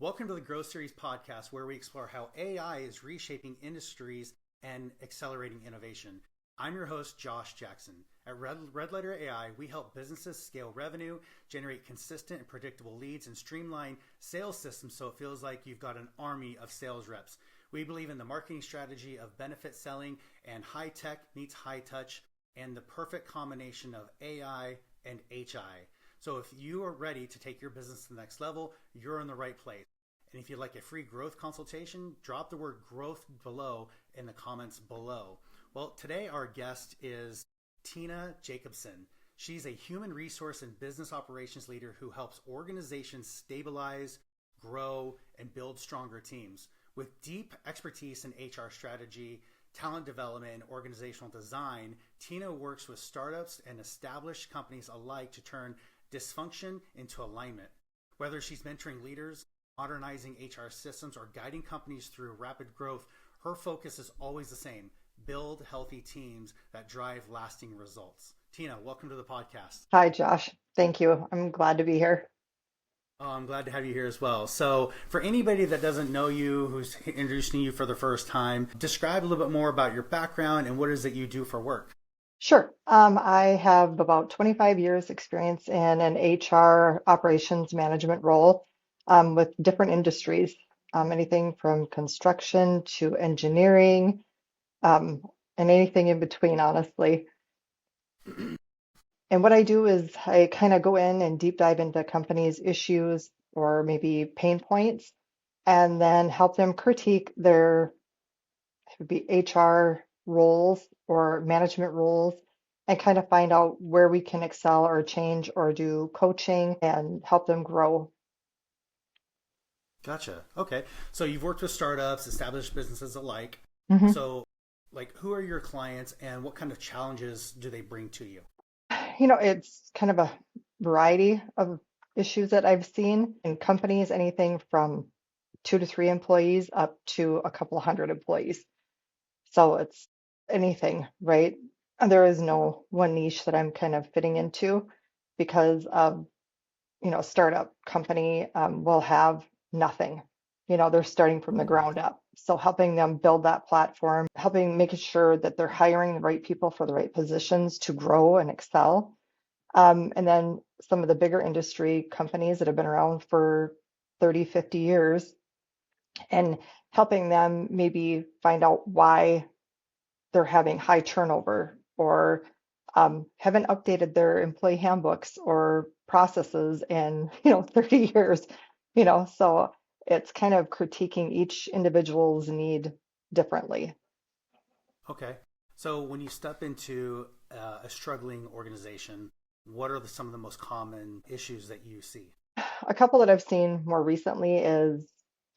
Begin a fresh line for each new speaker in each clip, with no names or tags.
Welcome to the Growth Series podcast, where we explore how AI is reshaping industries and accelerating innovation. I'm your host, Josh Jackson. At Red Letter AI, we help businesses scale revenue, generate consistent and predictable leads, and streamline sales systems so it feels like you've got an army of sales reps. We believe in the marketing strategy of benefit selling, and high tech meets high touch, and the perfect combination of AI and HI. So if you are ready to take your business to the next level, you're in the right place. And if you'd like a free growth consultation, drop the word growth below in the comments below. Well, today our guest is Tina Jacobson. She's a human resource and business operations leader who helps organizations stabilize, grow, and build stronger teams. With deep expertise in HR strategy, talent development, and organizational design, Tina works with startups and established companies alike to turn dysfunction into alignment. Whether she's mentoring leaders, modernizing HR systems, or guiding companies through rapid growth, her focus is always the same: build healthy teams that drive lasting results. Tina, welcome to the podcast.
Hi, Josh. Thank you. I'm glad to be here.
Oh, I'm glad to have you here as well. So for anybody that doesn't know you, who's introducing you for the first time, describe a little bit more about your background and what it is that you do for work.
Sure. I have about 25 years experience in an HR operations management role with different industries, anything from construction to engineering, and anything in between, honestly. And what I do is I kind of go in and deep dive into companies' issues or maybe pain points, and then help them critique their it would be HR roles or management roles and kind of find out where we can excel or change or do coaching and help them grow.
Gotcha. Okay. So you've worked with startups, established businesses alike.
hmm
So, who are your clients and what kind of challenges do they bring to you?
It's kind of a variety of issues that I've seen in companies, anything from 2 to 3 employees up to a couple hundred employees. So it's anything, right? And there is no one niche that I'm kind of fitting into because startup company will have nothing. They're starting from the ground up. So helping them build that platform, helping making sure that they're hiring the right people for the right positions to grow and excel. And then some of the bigger industry companies that have been around for 30, 50 years and helping them maybe find out why they're having high turnover or haven't updated their employee handbooks or processes in 30 years. So it's kind of critiquing each individual's need differently.
Okay. So when you step into a struggling organization, what are some of the most common issues that you see?
A couple that I've seen more recently is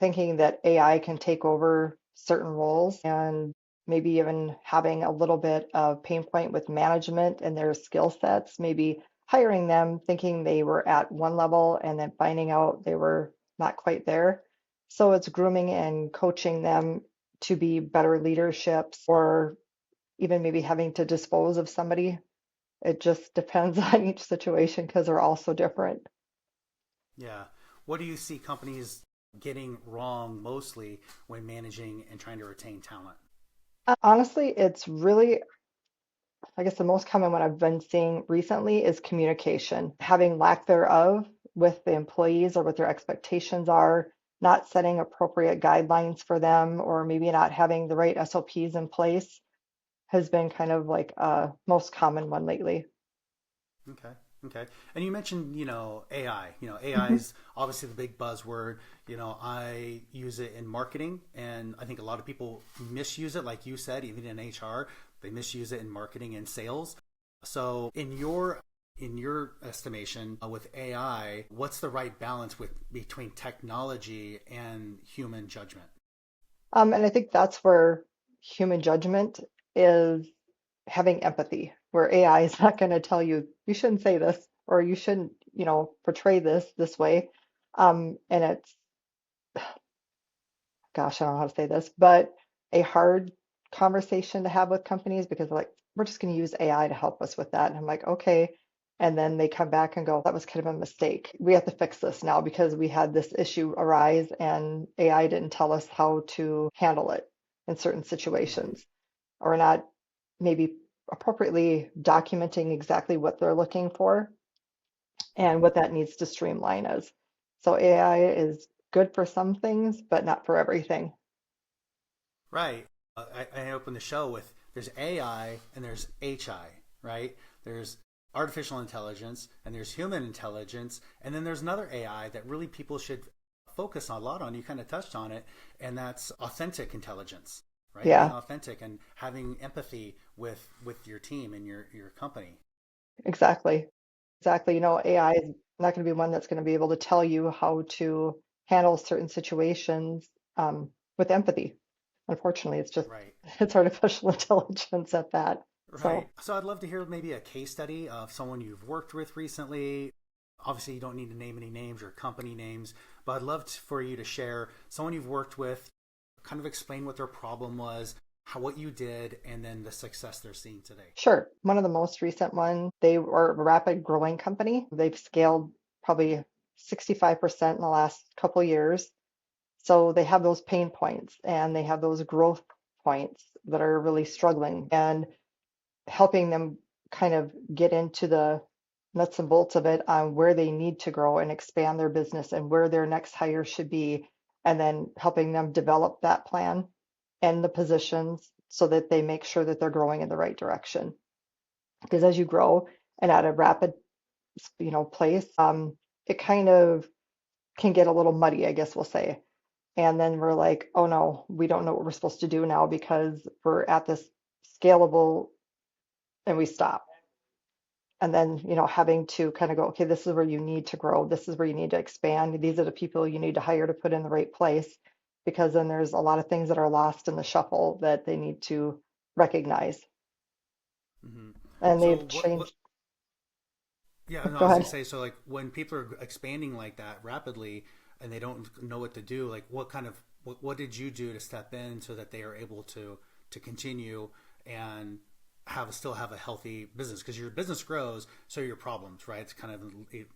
thinking that AI can take over certain roles and maybe even having a little bit of pain point with management and their skill sets, maybe hiring them thinking they were at one level and then finding out they were not quite there. So it's grooming and coaching them to be better leaderships or even maybe having to dispose of somebody. It just depends on each situation because they're all so different.
Yeah. What do you see companies getting wrong mostly when managing and trying to retain talent?
Honestly, it's really, I guess the most common one I've been seeing recently is communication, having lack thereof with the employees or what their expectations are, not setting appropriate guidelines for them, or maybe not having the right SOPs in place has been kind of like a most common one lately.
Okay. Okay. And you mentioned, AI. AI
hmm
is obviously the big buzzword. I use it in marketing, and I think a lot of people misuse it, like you said, even in HR, they misuse it in marketing and sales. So, in your estimation, with AI, what's the right balance between technology and human judgment?
And I think that's where human judgment is having empathy, where AI is not going to tell you you shouldn't say this or you shouldn't, portray this way. And it's, gosh, I don't know how to say this, but a hard conversation to have with companies because they're like, we're just going to use AI to help us with that. And I'm like, okay. And then they come back and go, that was kind of a mistake. We have to fix this now because we had this issue arise and AI didn't tell us how to handle it in certain
Right.
situations, or not maybe appropriately documenting exactly what they're looking for and
Right.
what that needs to streamline is. So AI is good for some things, but not for everything.
Right. I opened the show with there's AI and there's HI, right? There's artificial intelligence and there's human intelligence, and then there's another AI that really people should focus a lot on. You kind of touched on it, and that's authentic intelligence, right? Being
Yeah,
authentic and having empathy with your team and your company.
exactly. Exactly. AI is not going to be one that's going to be able to tell you how to handle certain situations with empathy. Unfortunately, it's just
Right.
it's artificial intelligence at that.
Right.
So
So I'd love to hear maybe a case study of someone you've worked with recently. Obviously, you don't need to name any names or company names, but I'd love for you to share someone you've worked with, kind of explain what their problem was, how what you did, and then the success they're seeing today.
sure, one of the most recent ones, they were a rapid growing company. They've scaled probably 65% in the last couple years. So they have those pain points and they have those growth points that are really struggling. And helping them kind of get into the nuts and bolts of it on where they need to grow and expand their business and where their next hire should be, and then helping them develop that plan and the positions so that they make sure that they're growing in the right direction. Because as you grow and at a rapid, place, it kind of can get a little muddy, I guess we'll say. And then we're like, oh no, we don't know what we're supposed to do now because we're at this scalable and we stop. And then having to kind of go, okay, this is where you need to grow, this is where you need to expand, these are the people you need to hire to put in the right place, because then there's a lot of things that are lost in the shuffle that they need to recognize.
Hmm.
And
So
they've
what?
changed.
Yeah, no, I
Go
was gonna
ahead.
say. So like when people are expanding like that rapidly and they don't know what to do, like what did you do to step in so that they are able to continue and still have a healthy business? Because your business grows, so your problems, right? It's kind of a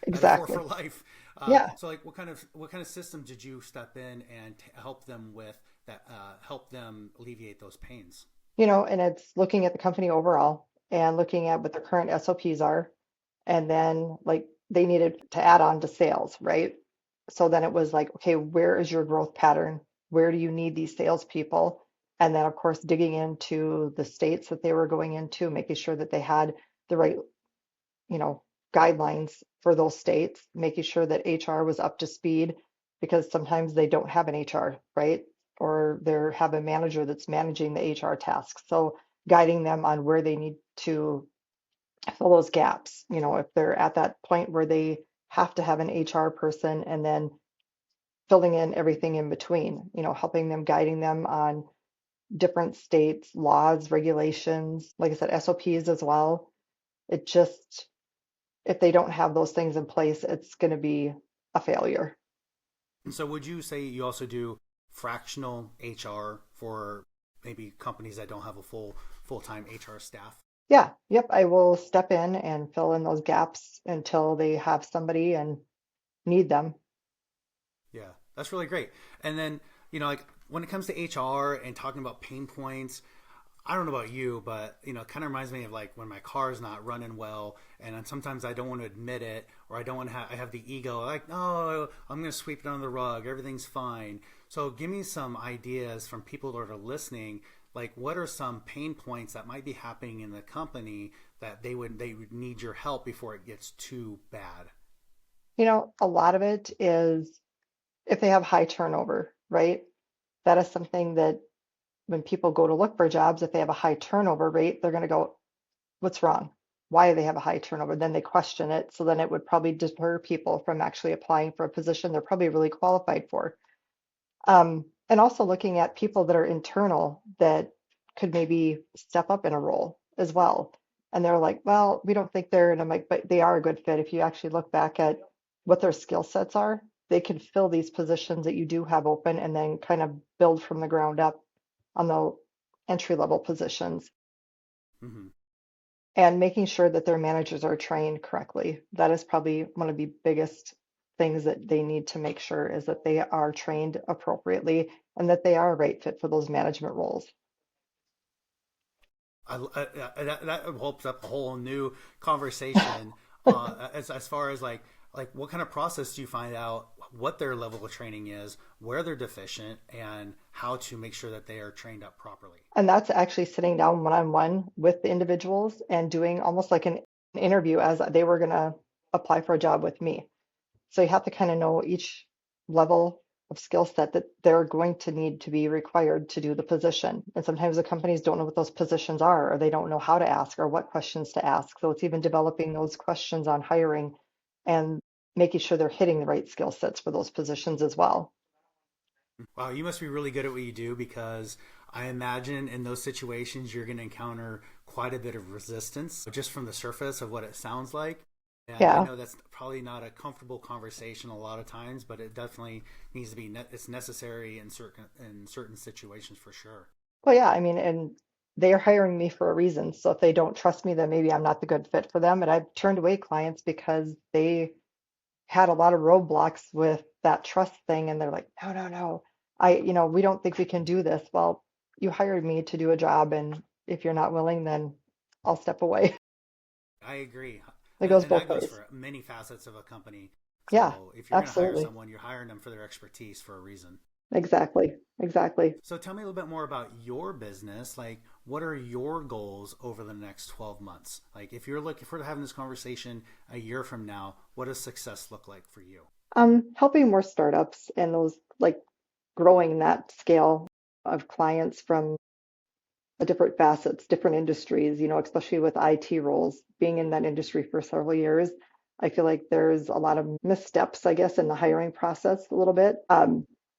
metaphor for
Exactly.
life.
Yeah.
So like what kind of system did you step in and help them with that? Help them alleviate those pains.
And it's looking at the company overall and looking at what the current SOPs are. And then, like, they needed to add on to sales, right? So then it was like, okay, where is your growth pattern? Where do you need these salespeople? And then, of course, digging into the states that they were going into, making sure that they had the right, you know, guidelines for those states, making sure that HR was up to speed because sometimes they don't have an HR, right? Or they have a manager that's managing the HR tasks. So guiding them on where they need to fill those gaps, if they're at that point where they have to have an HR person, and then filling in everything in between, helping them, guiding them on different states, laws, regulations, like I said, SOPs as well. It just, if they don't have those things in place, it's going to be a failure.
So would you say you also do fractional HR for maybe companies that don't have a full-time HR staff?
Yeah, yep, I will step in and fill in those gaps until they have somebody and need them.
Yeah, that's really great. And then, like when it comes to HR and talking about pain points, I don't know about you, but it kind of reminds me of like when my car is not running well, and then sometimes I don't want to admit it, or I don't want to have I have the ego like, no, I'm going to sweep it under the rug. Everything's fine. So give me some ideas from people that are listening. Like, what are some pain points that might be happening in the company that they would need your help before it gets too bad?
A lot of it is if they have high turnover, right? That is something that when people go to look for jobs, if they have a high turnover rate, they're going to go, what's wrong? Why do they have a high turnover? Then they question it. So then it would probably deter people from actually applying for a position they're probably really qualified for. And also looking at people that are internal that could maybe step up in a role as well. And they're like, well, we don't think they're, and I'm like, but they are a good fit. If you actually look back at what their skill sets are, they can fill these positions that you do have open and then kind of build from the ground up on the entry level positions.
Mm-hmm.
and making sure that their managers are trained correctly. That is probably one of the biggest things that they need to make sure is that they are trained appropriately and that they are a right fit for those management roles.
That opens up a whole new conversation as far as like what kind of process do you find out what their level of training is, where they're deficient, and how to make sure that they are trained up properly.
And that's actually sitting down one-on-one with the individuals and doing almost like an interview as they were going to apply for a job with me. So you have to kind of know each level of skill set that they're going to need to be required to do the position. And sometimes the companies don't know what those positions are, or they don't know how to ask or what questions to ask. So it's even developing those questions on hiring and making sure they're hitting the right skill sets for those positions as well.
Wow, you must be really good at what you do, because I imagine in those situations you're going to encounter quite a bit of resistance just from the surface of what it sounds like. And I
Yeah.
know that's probably not a comfortable conversation a lot of times, but it definitely needs to be. It's necessary in certain situations for sure.
Well, yeah, I mean, and they are hiring me for a reason. So if they don't trust me, then maybe I'm not the good fit for them. And I've turned away clients because they had a lot of roadblocks with that trust thing. And they're like, no, no, no. We don't think we can do this. Well, you hired me to do a job. And if you're not willing, then I'll step away.
I agree,
It goes
and
both
that goes
ways.
for many facets of a company.
Yeah,
So if you're going to hire
absolutely.
someone, you're hiring them for their expertise for a reason.
Exactly. Exactly.
So tell me a little bit more about your business. Like, what are your goals over the next 12 months? Like, if we're having this conversation a year from now, what does success look like for you?
Helping more startups and those like growing that scale of clients from different facets, different industries, especially with IT roles, being in that industry for several years. I feel like there's a lot of missteps, I guess, in the hiring process a little bit,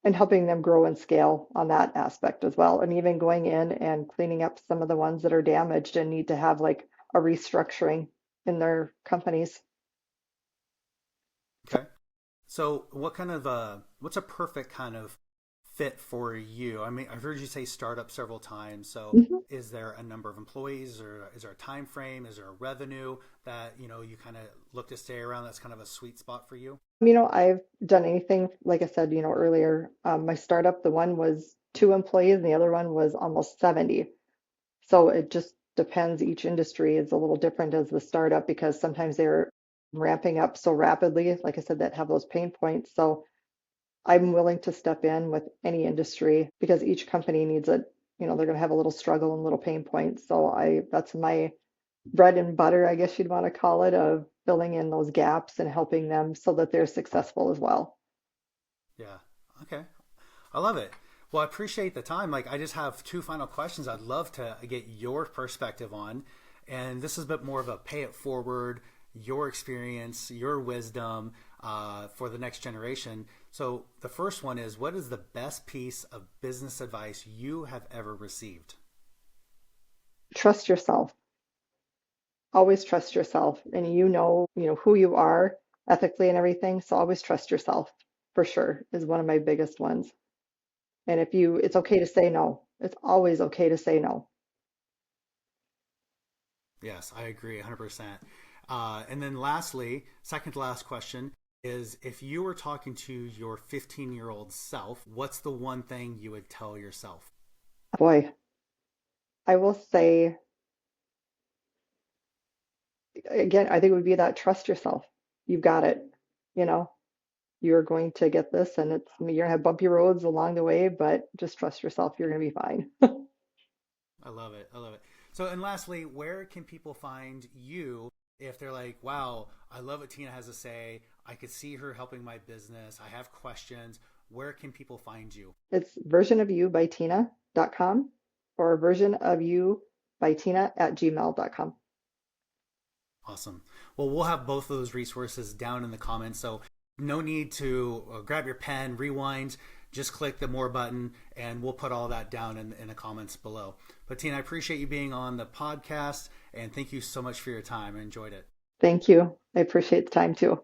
and helping them grow and scale on that aspect as well. And even going in and cleaning up some of the ones that are damaged and need to have like a restructuring in their companies.
Okay. So what's a perfect kind of fit for you? I mean, I've heard you say startup several times. So
Mhm.
is there a number of employees, or is there a time frame? Is there a revenue that, you kind of look to stay around? That's kind of a sweet spot for you.
I've done anything, like I said, earlier, my startup, the one was two employees and the other one was almost 70. So it just depends. Each industry is a little different as the startup because sometimes they're ramping up so rapidly, like I said, that have those pain points. So I'm willing to step in with any industry because each company needs it. They're going to have a little struggle and little pain points. So that's my bread and butter, I guess you'd want to call it, of filling in those gaps and helping them so that they're successful as well.
Yeah. Okay. I love it. Well, I appreciate the time. Like, I just have two final questions I'd love to get your perspective on. And this is a bit more of a pay it forward, your experience, your wisdom for the next generation. So, the first one is, what is the best piece of business advice you have ever received?
Trust yourself. Always trust yourself, and who you are ethically and everything. So always trust yourself for sure is one of my biggest ones. And it's okay to say no. It's always okay to say no.
Yes, I agree 100%. And then lastly, second to last question is, if you were talking to your 15-year-old self, what's the one thing you would tell yourself?
Boy, I will say again, I think it would be that trust yourself. You've got it. You know, you're going to get this, and you're gonna have bumpy roads along the way, but just trust yourself. You're gonna be fine.
I love it. I love it. So, and lastly, where can people find you if they're like, wow, I love what Tina has to say. I could see her helping my business. I have questions. Where can people find you?
It's versionoфyou by Tina.com or versionoфyou by Tina@gmail.com.
Awesome. Well, we'll have both of those resources down in the comments. So, no need to grab your pen, rewind, just click the more button, and we'll put all that down in the comments below. But Tina, I appreciate you being on the podcast, and thank you so much for your time. I enjoyed it.
Thank you. I appreciate the time too.